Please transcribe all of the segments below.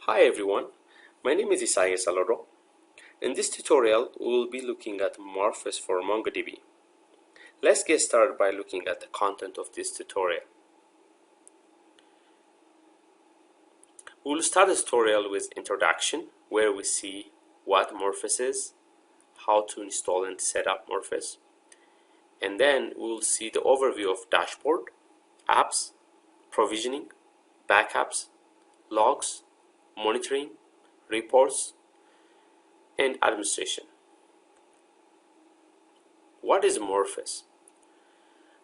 Hi everyone, my name is Isaiah Saloro. In this tutorial, we will be looking at Morpheus for MongoDB. Let's get started by looking at the content of this tutorial. We will start the tutorial with introduction, where we see what Morpheus is, how to install and set up Morpheus, and then we will see the overview of dashboard, apps, provisioning, backups, logs, monitoring, reports, and administration. What is Morpheus?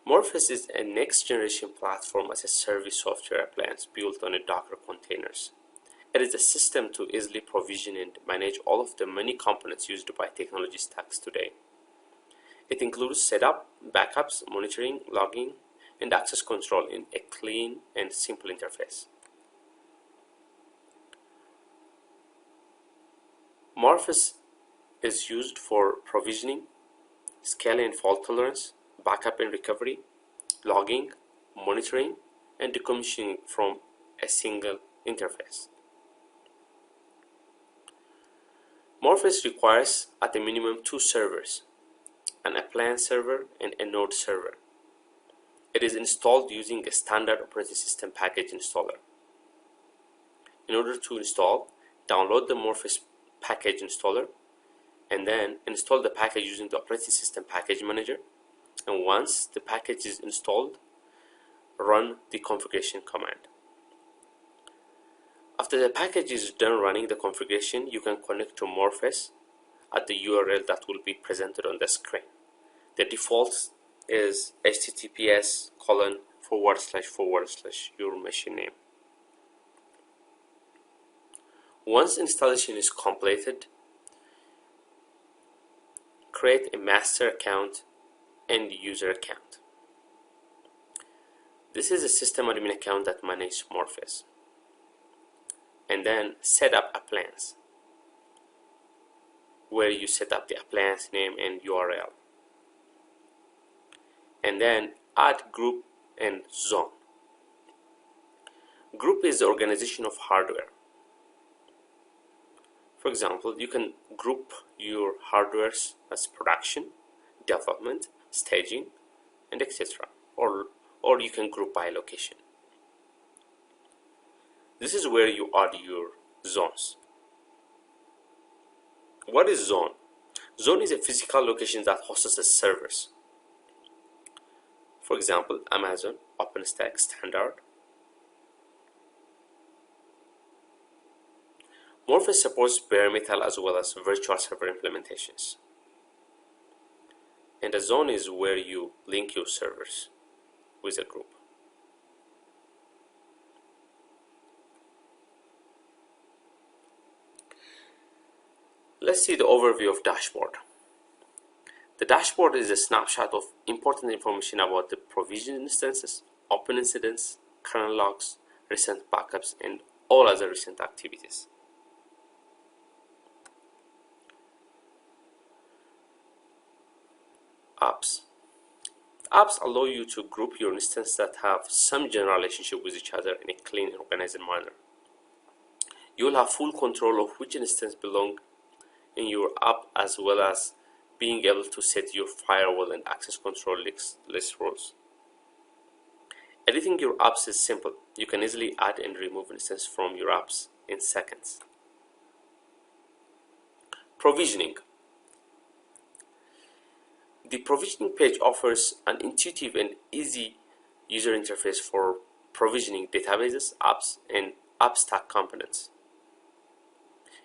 Morpheus is a next-generation platform as a service software appliance built on a Docker containers. It is a system to easily provision and manage all of the many components used by technology stacks today. It includes setup, backups, monitoring, logging, and access control in a clean and simple interface. Morpheus is used for provisioning, scaling and fault tolerance, backup and recovery, logging, monitoring, and decommissioning from a single interface. Morpheus requires at a minimum 2 servers, an appliance server and a node server. It is installed using a standard operating system package installer. In order to install, download the Morpheus package installer and then install the package using the operating system package manager, and once the package is installed, run the configuration command. After the package is done running the configuration, you can connect to Morpheus at the URL that will be presented on the screen. The default is https:// your machine name. Once installation is completed, create a master account and user account. This is a system admin account that manages Morpheus. And then set up appliance, where you set up the appliance name and URL. And then add group and zone. Group is the organization of hardware. For example, you can group your hardwares as production, development, staging, and etc. Or you can group by location. This is where you add your zones. What is zone? Zone is a physical location that hosts the servers. For example, Amazon, OpenStack, Standard. Morpheus supports bare metal as well as virtual server implementations. And a zone is where you link your servers with a group. Let's see the overview of dashboard. The dashboard is a snapshot of important information about the provisioned instances, open incidents, current logs, recent backups, and all other recent activities. Apps. Apps allow you to group your instances that have some general relationship with each other in a clean and organized manner. You will have full control of which instance belong in your app, as well as being able to set your firewall and access control list rules. Editing your apps is simple. You can easily add and remove instances from your apps in seconds. Provisioning. The provisioning page offers an intuitive and easy user interface for provisioning databases, apps, and app stack components.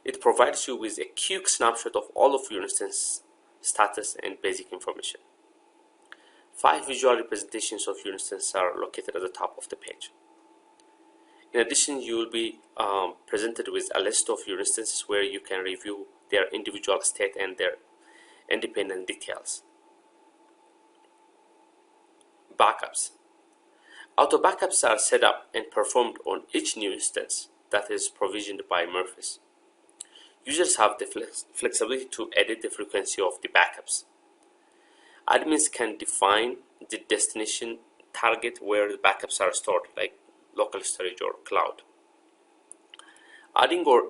It provides you with a quick snapshot of all of your instance status and basic information. 5 visual representations of your instance are located at the top of the page. In addition, you will be presented with a list of your instances where you can review their individual state and their independent details. Backups. Auto backups are set up and performed on each new instance that is provisioned by Morpheus. Users have the flexibility to edit the frequency of the backups. Admins can define the destination target where the backups are stored, like local storage or cloud. Adding or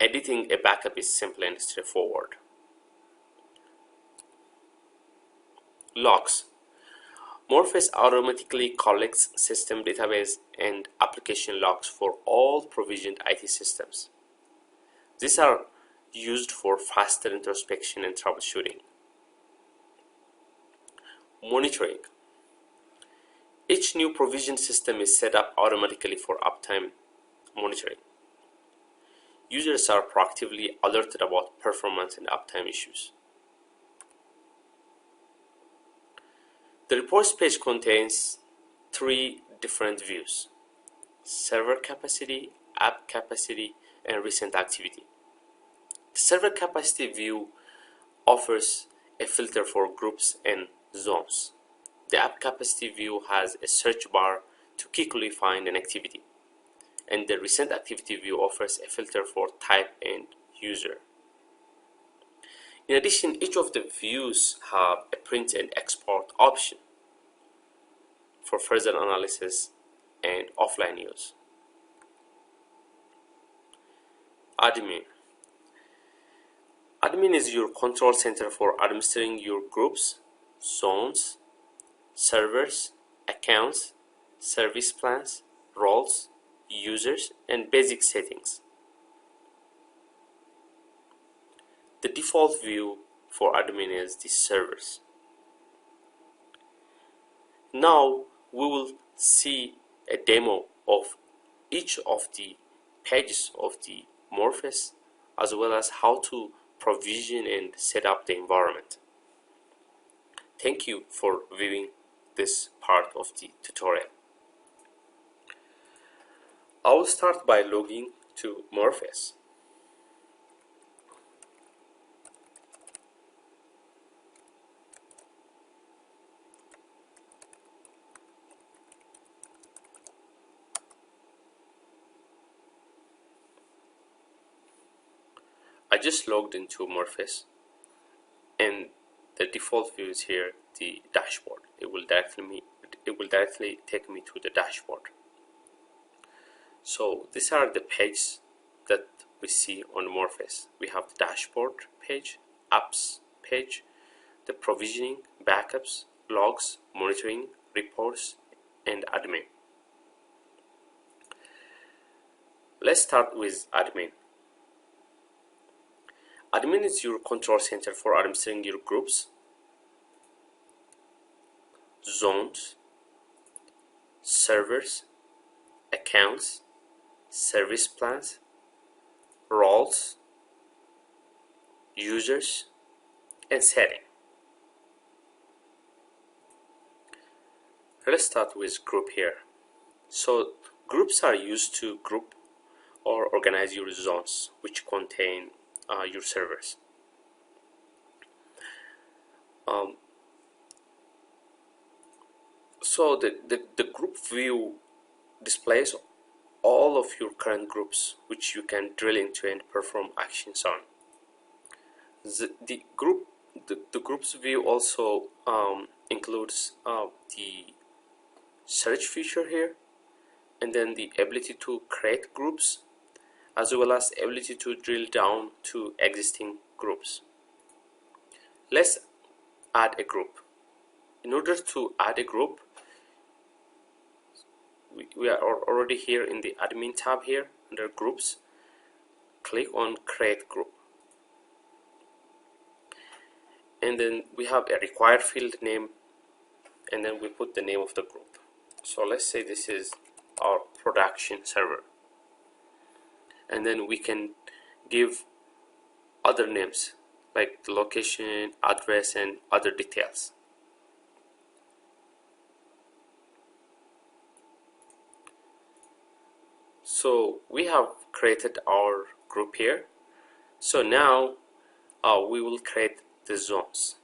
editing a backup is simple and straightforward. Logs. Morpheus automatically collects system database and application logs for all provisioned IT systems. These are used for faster introspection and troubleshooting. Monitoring. Each new provisioned system is set up automatically for uptime monitoring. Users are proactively alerted about performance and uptime issues. The reports page contains 3 different views: server capacity, app capacity, and recent activity. The server capacity view offers a filter for groups and zones. The app capacity view has a search bar to quickly find an activity. And the recent activity view offers a filter for type and user. In addition, each of the views have a print and export option for further analysis and offline use. Admin. Admin is your control center for administering your groups, zones, servers, accounts, service plans, roles, users, and basic settings. The default view for admin is the servers. Now we will see a demo of each of the pages of the Morpheus, as well as how to provision and set up the environment. Thank you for viewing this part of the tutorial. I will start by logging to Morpheus. I just logged into Morpheus, and the default view is here, the dashboard. It will directly take me to the dashboard. So these are the pages that we see on Morpheus. We have the dashboard page, apps page, the provisioning, backups, logs, monitoring, reports, and admin. Let's start with admin. Admin is your control center for administering your groups, zones, servers, accounts, service plans, roles, users, and setting. Let's start with group here. So groups are used to group or organize your zones, which contain your servers. So the group view displays all of your current groups, which you can drill into and perform actions on. The groups view also includes the search feature here, and then the ability to create groups, as well as ability to drill down to existing groups. Let's add a group. In order to add a group, we are already here in the admin tab here under groups. Click on create group, and then we have a required field name, and then we put the name of the group. So let's say this is our production server, and then we can give other names like the location, address, and other details. So we have created our group here. So now we will create the zones.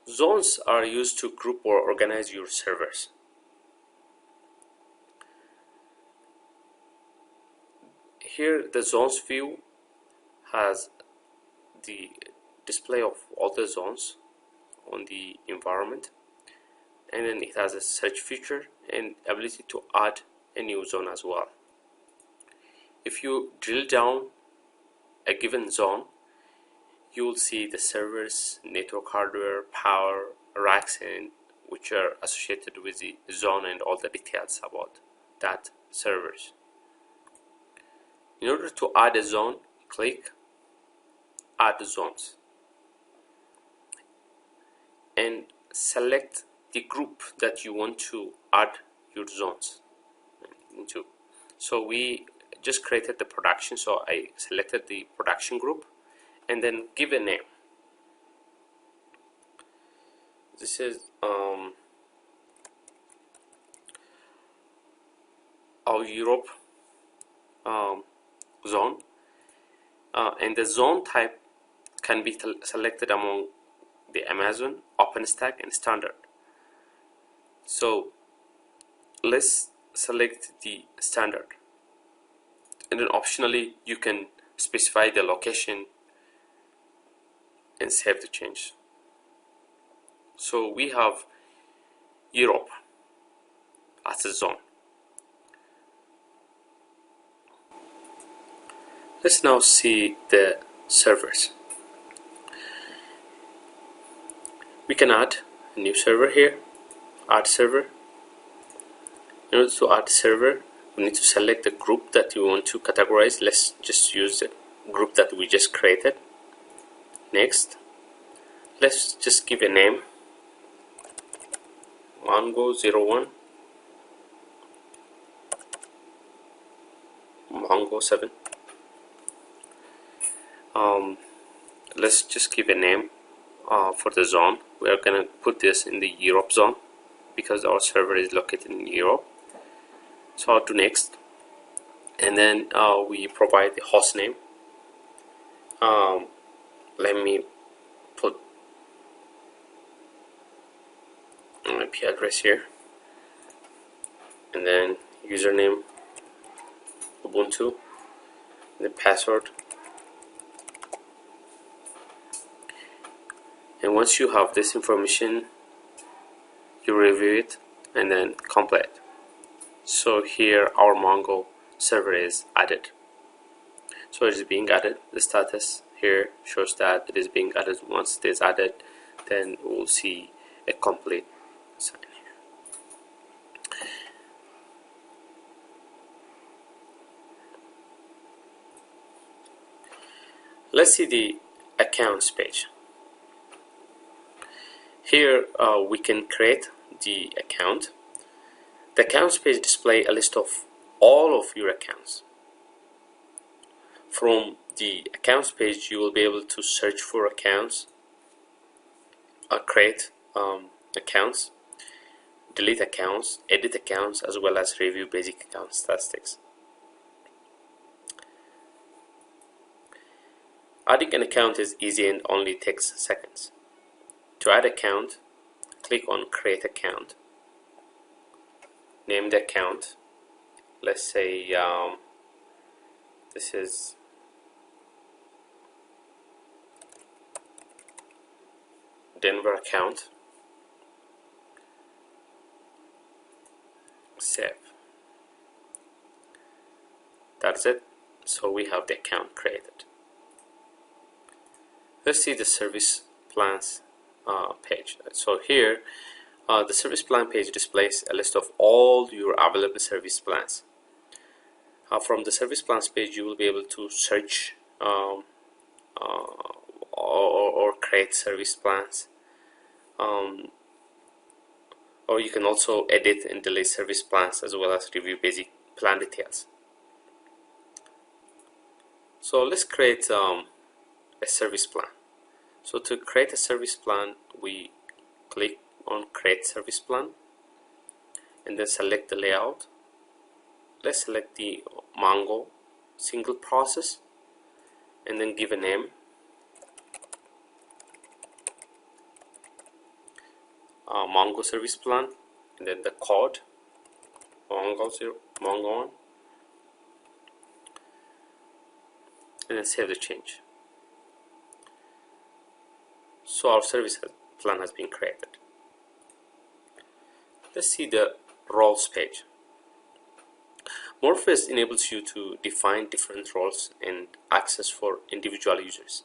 Zones are used to group or organize your servers. Here the zones view has the display of all the zones on the environment, and then it has a search feature and ability to add a new zone as well. If you drill down a given zone, you will see the servers, network hardware, power, racks, and which are associated with the zone and all the details about that servers. In order to add a zone, click Add Zones and select the group that you want to add your zones into. So we just created the production, so I selected the production group and then give a name. This is our Europe zone, and the zone type can be selected among the Amazon, OpenStack, and Standard. So let's select the Standard, and then optionally you can specify the location and save the change. So we have Europe as a zone. Let's now see the servers. We can add a new server here, add server. In order to add server, we need to select the group that you want to categorize. Let's just use the group that we just created. Next, let's just give a name, Mongo01, Mongo7. Let's just give a name for the zone. We are going to put this in the Europe zone because our server is located in Europe. So I'll do next, and then we provide the host name. Let me put an IP address here, and then username Ubuntu, the password. And once you have this information, you review it and then complete. So here our Mongo server is added. So it is being added. The status here shows that it is being added. Once it is added, then we'll see a complete sign here. Let's see the accounts page. Here we can create the account. The accounts page displays a list of all of your accounts. From the accounts page, you will be able to search for accounts, create accounts, delete accounts, edit accounts, as well as review basic account statistics. Adding an account is easy and only takes seconds. To add account, click on Create Account. Name the account. Let's say this is Denver account. Save. That's it. So we have the account created. Let's see the service plans page. So here the service plan page displays a list of all your available service plans. From the service plans page, you will be able to search or create service plans, or you can also edit and delete service plans, as well as review basic plan details. So let's create a service plan. So to create a service plan, we click on Create Service Plan and then select the layout. Let's select the Mongo single process and then give a name. Mongo Service Plan, and then the code Mongo1, and then save the change. So our service plan has been created. Let's see the roles page. Morpheus enables you to define different roles and access for individual users.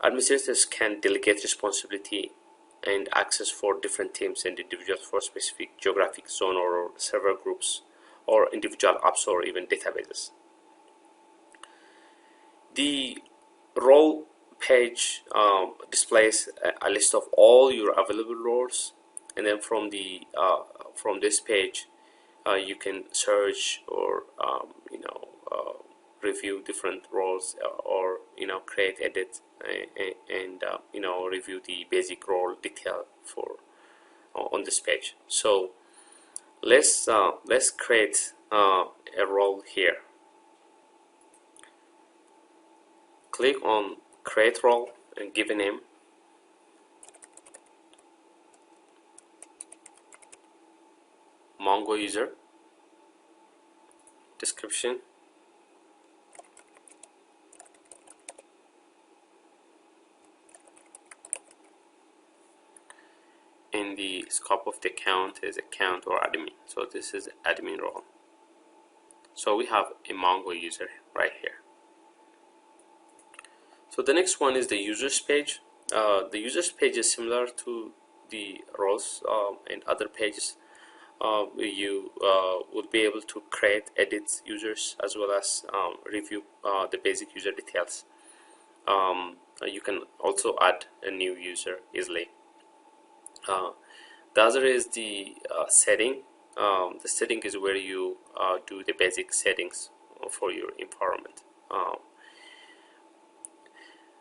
Administrators can delegate responsibility and access for different teams and individuals for specific geographic zone or server groups or individual apps or even databases. The role page displays a list of all your available roles, and then from this page you can search or review different roles or create, edit, and review the basic role detail for on this page. So let's create a role here. Click on create role and give a name. Mongo user. Description. And the scope of the account is account or admin. So this is admin role. So we have a Mongo user right here. So the next one is the users page. The users page is similar to the roles and other pages. You would be able to create, edit users as well as review the basic user details. You can also add a new user easily. The other is the setting. The setting is where you do the basic settings for your environment.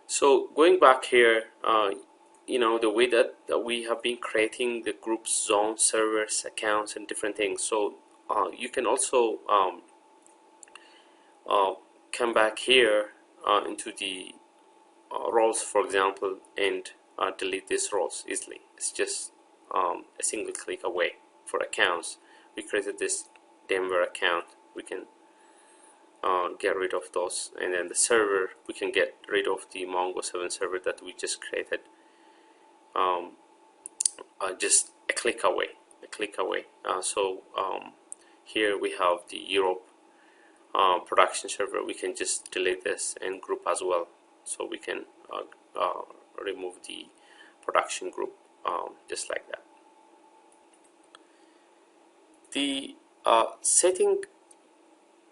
So going back here, the way that we have been creating the groups, zones, servers, accounts, and different things. So you can also come back here into the roles, for example, and delete these roles easily. It's just a single click away. For accounts, we created this Denver account. We can get rid of those, and then the server, we can get rid of the Mongo 7 server that we just created. Just a click away. Here we have the Europe production server. We can just delete this and group as well, so we can remove the production group just like that. The setting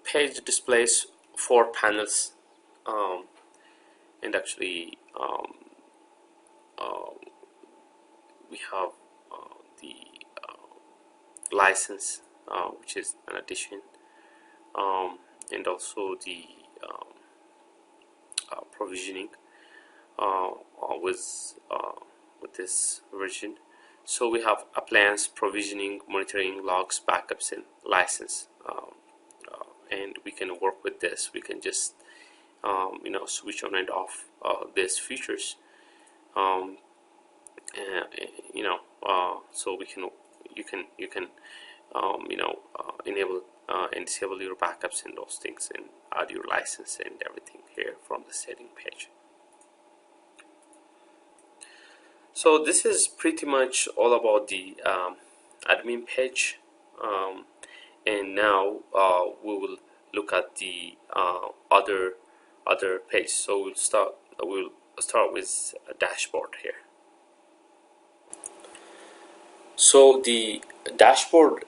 page displays 4 panels, and actually we have the license, which is an addition, and also the provisioning with this version. So we have appliance, provisioning, monitoring, logs, backups, and license. And we can work with this. We can just switch on and off these features. So you can enable and disable your backups and those things, and add your license and everything here from the setting page. So this is pretty much all about the admin page, and now we will look at the other page. So we'll start with a dashboard here. So the dashboard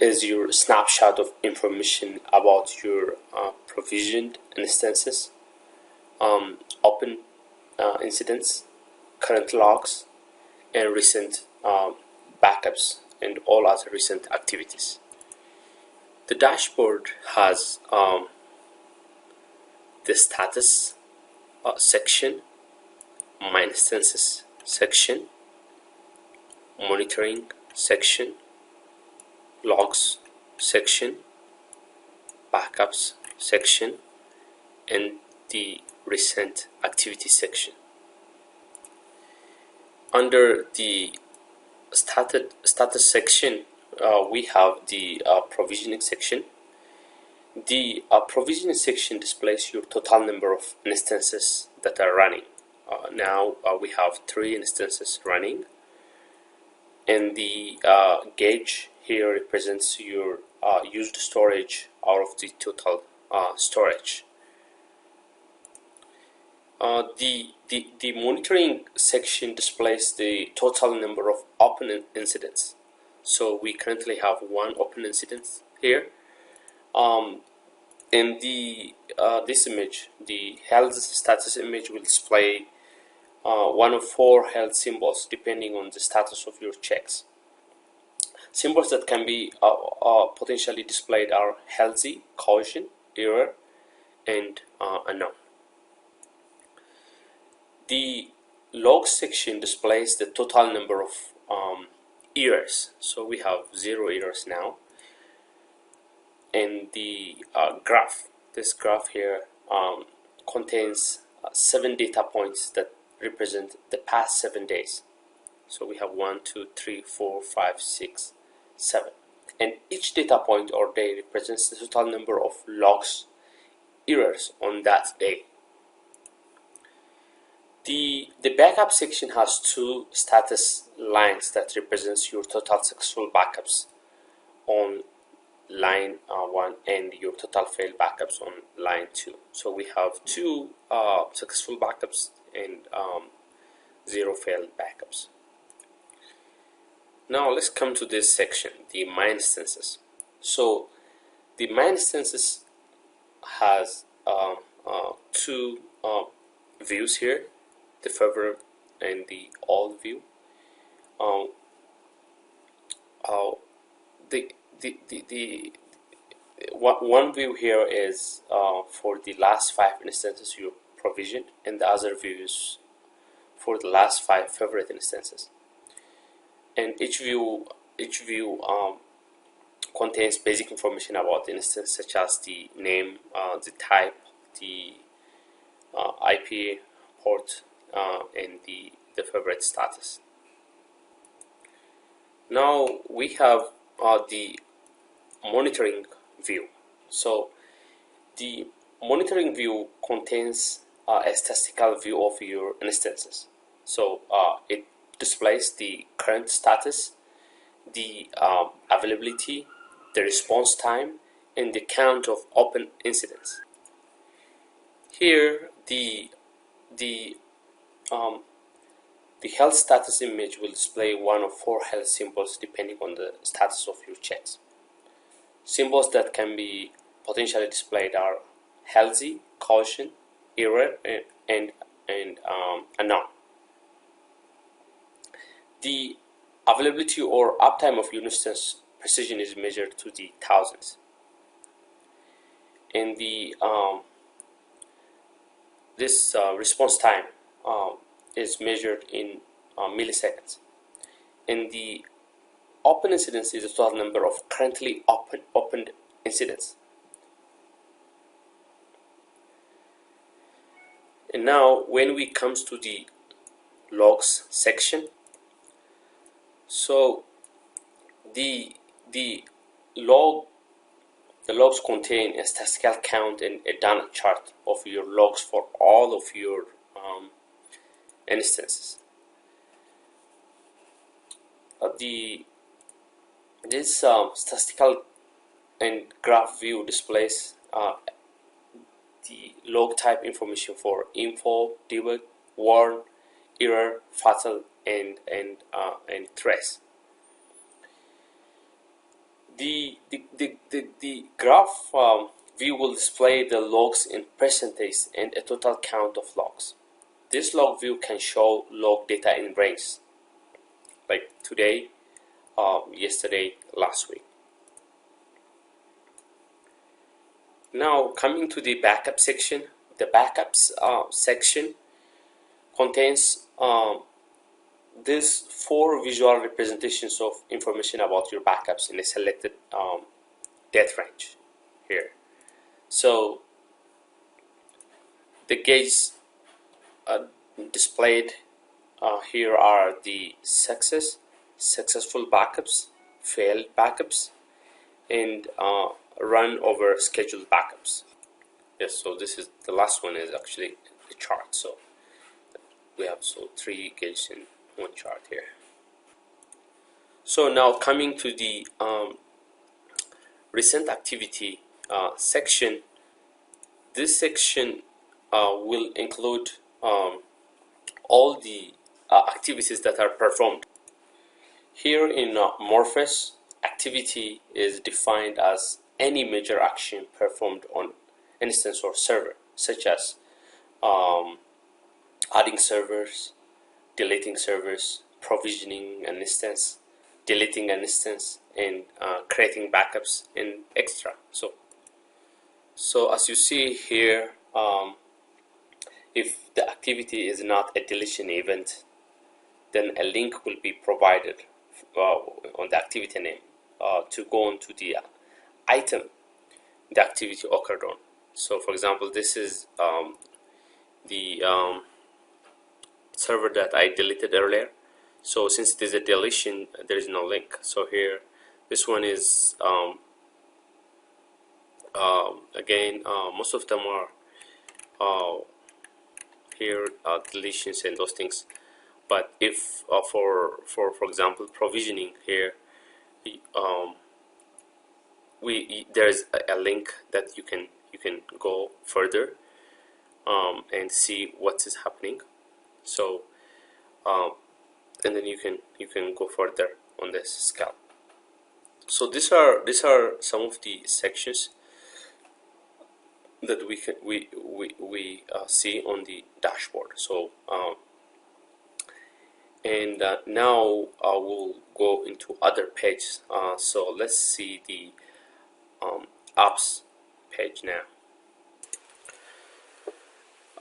is your snapshot of information about your provisioned instances, open incidents, current logs, and recent backups, and all other recent activities. The dashboard has the status section, my instances section, monitoring section, logs section, backups section, and the recent activity section. Under the status section, we have the provisioning section. The provisioning section displays your total number of instances that are running. Now we have 3 instances running. and the gauge here represents your used storage out of the total storage. The monitoring section displays the total number of open incidents. So we currently have one open incident here. In this image, the health status image will display one of four health symbols depending on the status of your checks. Symbols that can be potentially displayed are healthy, caution, error, and unknown. The log section displays the total number of errors. So we have 0 errors now. And the graph, this graph here contains 7 data points that represent the past 7 days. So we have 1, 2, 3, 4, 5, 6, 7. And each data point or day represents the total number of logs, errors on that day. The backup section has 2 status lines that represents your total successful backups on line 1 and your total failed backups on line 2. So we have 2 successful backups and 0 failed backups. Now let's come to this section, the my instances. So the my instances has 2 views here, the favorite and the all view. One view here is for the last 5 instances you provisioned, and the other view is for the last 5 favorite instances. And each view contains basic information about the instance, such as the name, the type, the IP port, and the favorite status. Now we have the monitoring view. So the monitoring view contains a statistical view of your instances. So it displays the current status, the availability, the response time, and the count of open incidents. Here the health status image will display one of 4 health symbols depending on the status of your checks. Symbols that can be potentially displayed are healthy, caution, error, and unknown. The availability or uptime of your instance precision is measured to the thousands, and the response time is measured in milliseconds, and the open incidents is the total number of currently opened incidents. And now when we comes to the logs section, so the logs contain a statistical count and a done chart of your logs for all of your instances. This statistical and graph view displays the log type information for info, debug, warn, error, fatal, and trace. The graph view will display the logs in percentage and a total count of logs. This log view can show log data in range, like today, yesterday, last week. Now coming to the backup section, the backups section contains these 4 visual representations of information about your backups in a selected date range here. So the gauges displayed here are the successful backups, failed backups, and run over scheduled backups. Yes, so this is the last one is actually the chart. So we have 3 gauges in one chart here. So now coming to the recent activity section. This section will include all the activities that are performed. Here in Morpheus, activity is defined as any major action performed on instance or server, such as um, adding servers, deleting servers, provisioning an instance, deleting an instance, and creating backups and extra. So as you see here, if the activity is not a deletion event, then a link will be provided on the activity name to go into the item the activity occurred on. So for example, this is the server that I deleted earlier. So since it is a deletion, there is no link. So here, this one is again, most of them are here deletions and those things. But if for example provisioning here, there's a link that you can go further and see what is happening. So and then you can go further on this scale. So these are some of the sections that we see on the dashboard. So and now we'll go into other pages. So let's see the apps page now.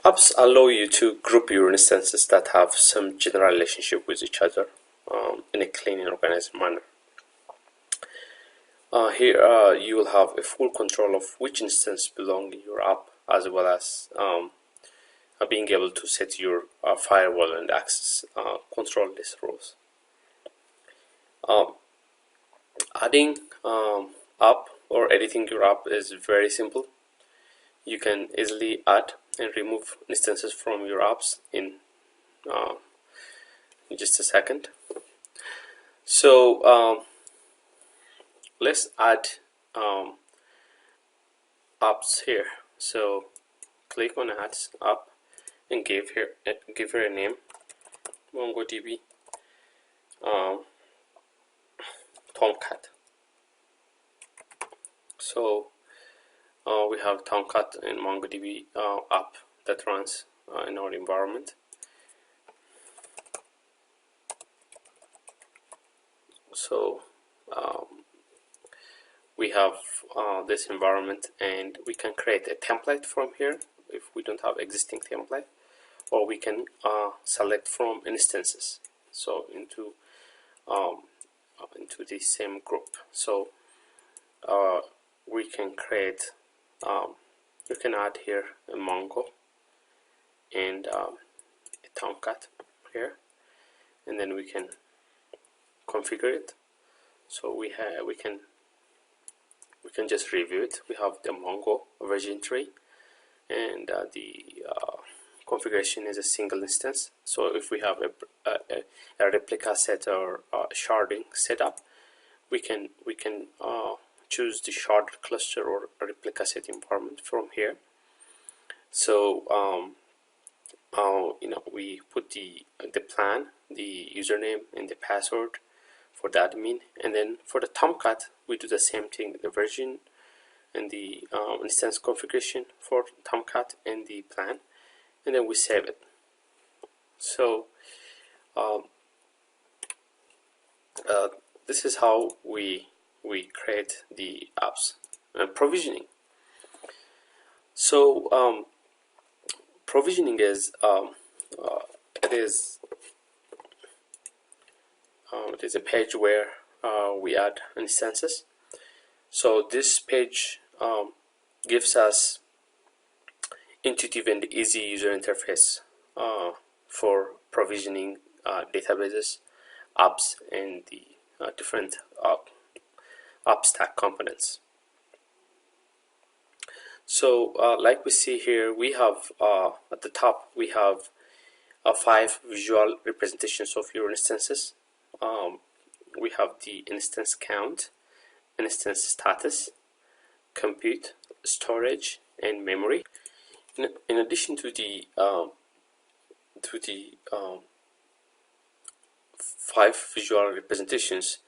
Apps allow you to group your instances that have some general relationship with each other in a clean and organized manner. Here you will have a full control of which instance belong in your app, as well as being able to set your firewall and access control list rules. Adding app or editing your app is very simple. You can easily add and remove instances from your apps in just a second. So let's add apps here. So click on Add App and give her a name, MongoDB Tomcat. So we have Tomcat and MongoDB app that runs in our environment. So we have this environment, and we can create a template from here if we don't have existing template, or we can select from instances, so into the same group. So we can create you can add here a Mongo and a Tomcat here, and then we can configure it. So we can just review it. We have the Mongo version 3, and the configuration is a single instance. So if we have a replica set or sharding setup, we can choose the shard cluster or replica set environment from here. So we put the plan, the username, and the password for the admin, and then for the Tomcat we do the same thing, the version and the instance configuration for Tomcat and the plan, and then we save it. So this is how we create the apps and provisioning. So provisioning is it is a page where we add instances. So this page gives us intuitive and easy user interface for provisioning databases, apps, and the different app stack components. So like we see here, we have at the top we have 5 visual representations of your instances. we have the instance count, instance status, compute, storage, and memory. In addition to the 5 visual representations,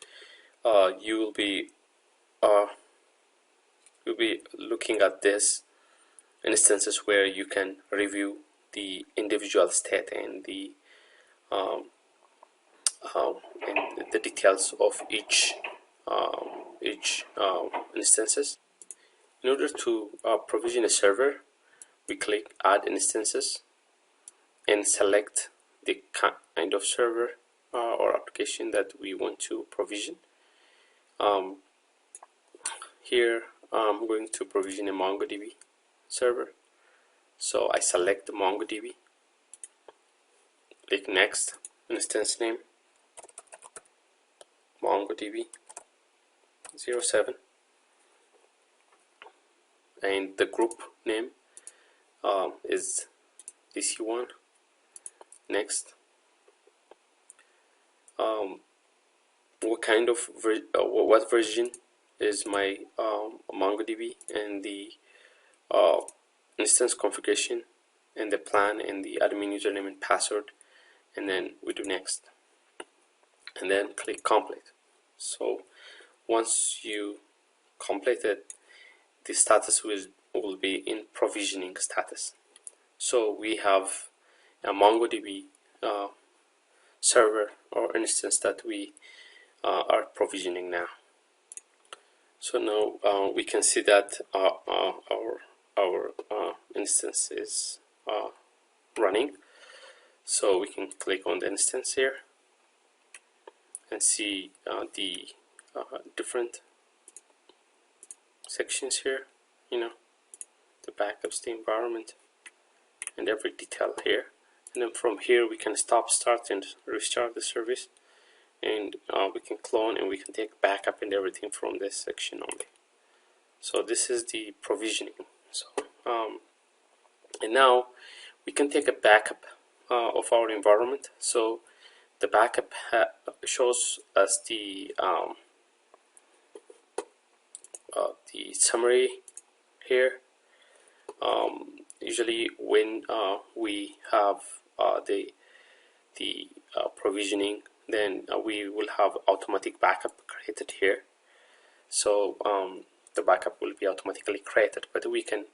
you'll be looking at this instances where you can review the individual state and the details of each instances. In order to provision a server, we click Add Instances and select the kind of server or application that we want to provision. Here I'm going to provision a MongoDB server, so I select the MongoDB, click Next, instance name MongoDB 07, and the group name is EC1. Next, what kind of what version is my MongoDB, and the instance configuration, and the plan, and the admin username and password, and then we do next, and then click complete. So once you complete it, the status will be in provisioning status. So we have a MongoDB server or instance that we are provisioning now. So now we can see that our instance is running. So we can click on the instance here and see the different sections here, the backups, the environment, and every detail here. And then from here we can stop, start, and restart the service, and we can clone, and we can take backup and everything from this section only. So this is the provisioning. So and now we can take a backup of our environment. So the backup shows us the summary here. Usually when we have the provisioning, then we will have automatic backup created here. So the backup will be automatically created, but we can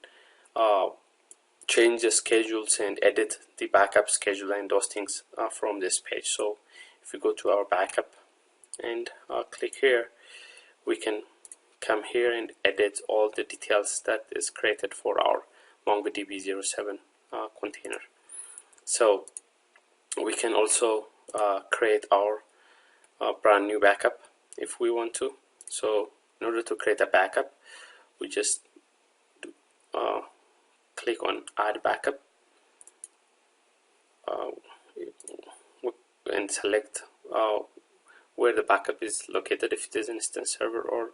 change the schedules and edit the backup schedule and those things from this page. So if we go to our backup and click here, we can come here and edit all the details that is created for our MongoDB 07 container. So we can also create our brand new backup if we want to. So in order to create a backup, we just click on Add Backup and select where the backup is located, if it is an instance server, or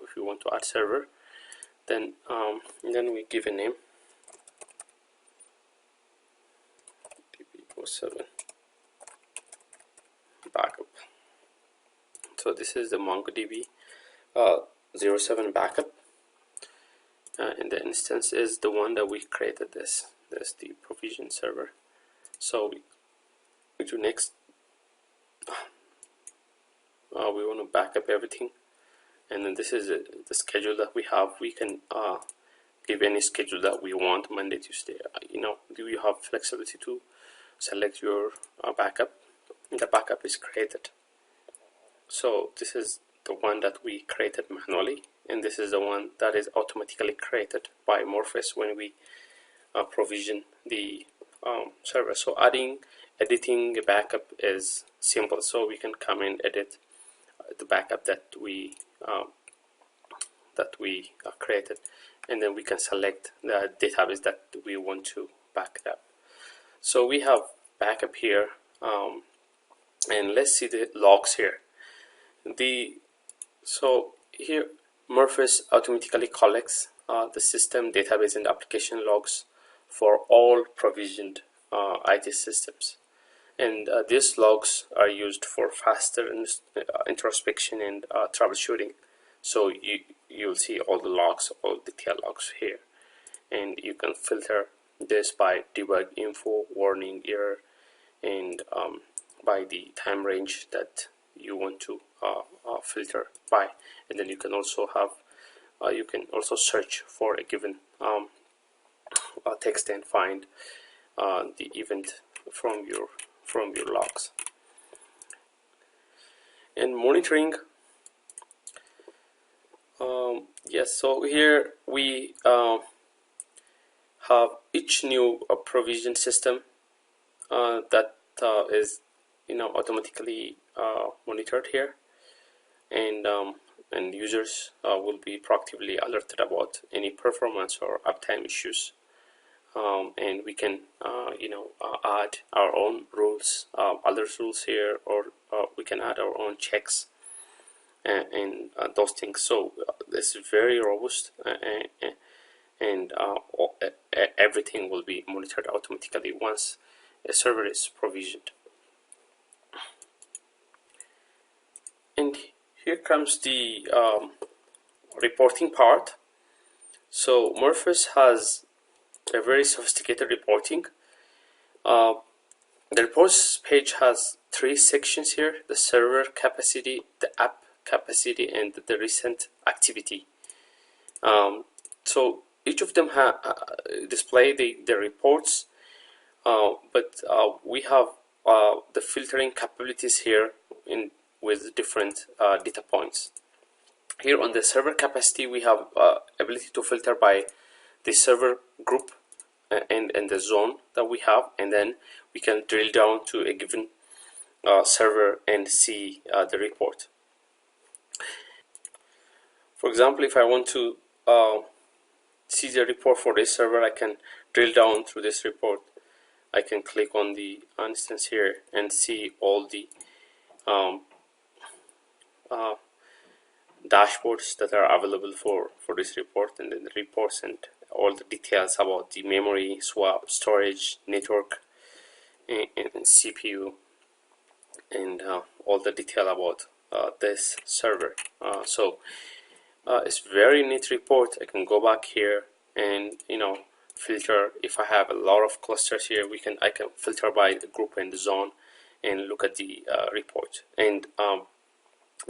if you want to add server. Then we give a name, DB07 backup. So this is the MongoDB 07 backup, and the instance is the one that we created. This the provision server. So we do next. We want to back up everything, and then this is the schedule that we have. We can give any schedule that we want, Monday, Tuesday. Do you have flexibility to select your backup? The backup is created. So this is the one that we created manually, and this is the one that is automatically created by Morpheus when we provision the server. So editing a backup is simple. So we can come and edit the backup that we created, and then we can select the database that we want to back up. So we have backup here, and let's see the logs here. So here Morpheus automatically collects the system, database, and application logs for all provisioned IT systems, And these logs are used for faster introspection and troubleshooting. So you'll see all the logs, all detail logs here, and you can filter this by debug info, warning, error, and by the time range that you want to filter by. And then you can also have you can also search for a given text and find the event from your logs. And monitoring, yes, so here we have each new provision system that is automatically monitored here, and users will be proactively alerted about any performance or uptime issues. And we can add our own rules, other rules here, or we can add our own checks and those things. So this is very robust, and everything will be monitored automatically once a server is provisioned. And here comes the reporting part. So Morpheus has a very sophisticated reporting. The reports page has 3 sections here: the server capacity, the app capacity, and the recent activity. So each of them display the reports, but we have the filtering capabilities here with different data points. Here on the server capacity, we have ability to filter by the server group and the zone that we have, and then we can drill down to a given server and see the report. For example, if I want to see the report for this server, I can drill down through this report. I can click on the instance here and see all the dashboards that are available for this report, and then the reports and all the details about the memory swap, storage, network, and CPU, and all the detail about this server. So it's very neat report. I can go back here and filter. If I have a lot of clusters here, I can filter by the group and the zone and look at the report. And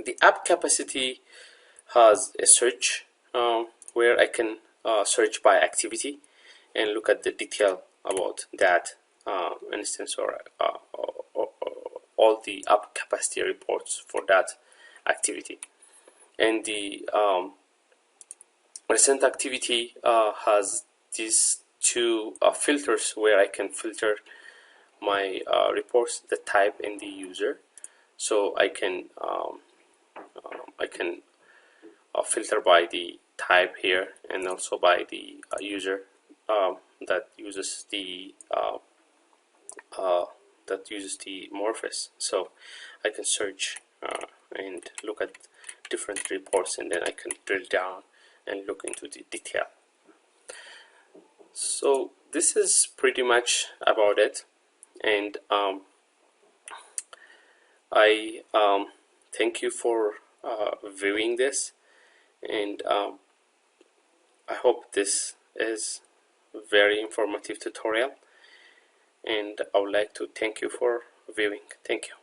the app capacity has a search where I can search by activity and look at the detail about that instance, or all the app capacity reports for that activity. And the recent activity has these 2 filters where I can filter my reports, the type and the user. So I can filter by the type here, and also by the user that uses the Morpheus. So I can search and look at different reports, and then I can drill down and look into the detail. So this is pretty much about it, and I thank you for viewing this, and I hope this is a very informative tutorial, and I would like to thank you for viewing. Thank you.